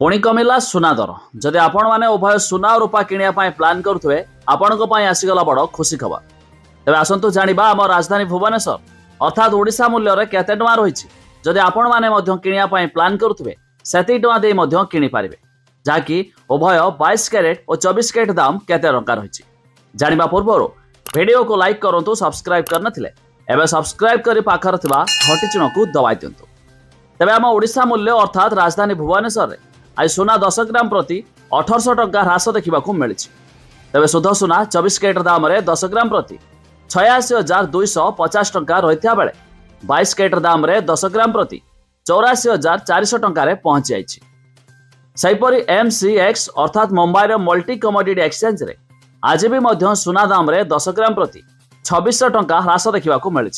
पुणी कमिला सुना दर जदि आपण मैंने उभय सुना और रूपा किनिया प्लान करुवे आपण आसीगला बड़ खुशी खबर। तेज आसतु जाना आम राजधानी भुवनेश्वर अर्थात ओडिशा मूल्य केते टଙ୍କା रही जदि आपण मैंने किनिया प्लान करुवे से टଙ୍କା किनीपारे जहाँकि उभय 22 कैरेट और 24 कैरेट दाम केते टଙ୍କା रही जाना पूर्व वीडियो को लाइक करूँ सब्सक्राइब करनथिले एबे सब्सक्राइब करी पाखर थिबा घंटी चिन्ह को दबाई दिंतु। तेबे आम ओडिशा मूल्य अर्थात राजधानी भुवनेश्वर रे आज सुना 10 ग्राम प्रति 1800 टଙ୍କା ह्रास देखा मिली। तेज शुद्ध सुना 24 कैरेट दाम 10 ग्राम प्रति 86,250 टଙ୍କା रही बेले 22 कैरेट दाम 10 ग्राम प्रति 84,400 टଙ୍କା पहुंची जाइए। सेहीपरि MCX अर्थात मुंबई मल्टी कमोडिटी एक्सचेंज रे आज भी सुना दाम 10 ग्राम प्रति 2600 टଙ୍କା ह्रास देखा मिली।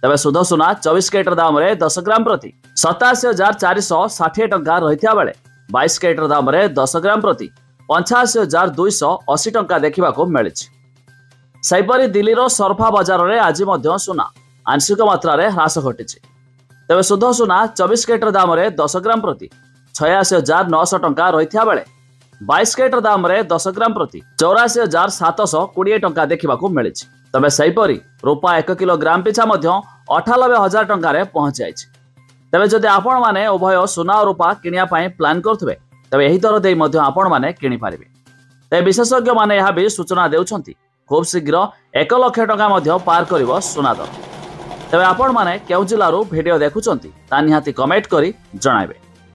तेज शुद्ध सुना 24 कैरेट दाम 10 ग्राम प्रति 87,460 टଙ୍କା रही बेले 22 कैरेट दाम 10 ग्राम प्रति 85,280 टଙ୍କା देखा मिली। सेहीपरि दिल्ली सरफा बजार में आज सुना आंशिक मात्रा ह्रास घटी। तेज शुद्ध सुना 24 कैरेट दाम 10 ग्राम प्रति 86,900 टଙ୍କା रही बेले 22 कैरेट दाम 10 ग्राम प्रति 84,720 टଙ୍କା देखा मिली। तबे सेहीपरि रूपा 1 किलोग्राम पिछा 98,000 टଙ୍କା पहुंच जाए। तेज जदि आपण मैंने उभय सुना और रूपा किनिया प्लान करुवे तेज यही दर दे आपण मैंने किनीपारे। तेज विशेषज्ञ मैंने यह भी सूचना देउछंती खूब शीघ्र 1 लाख टଙ୍କା पार कर सुना दर। तेज आपण मैंने केउ जिल्लारू वीडियो देखुछंती ता निहाती कमेंट करी जणाइबे।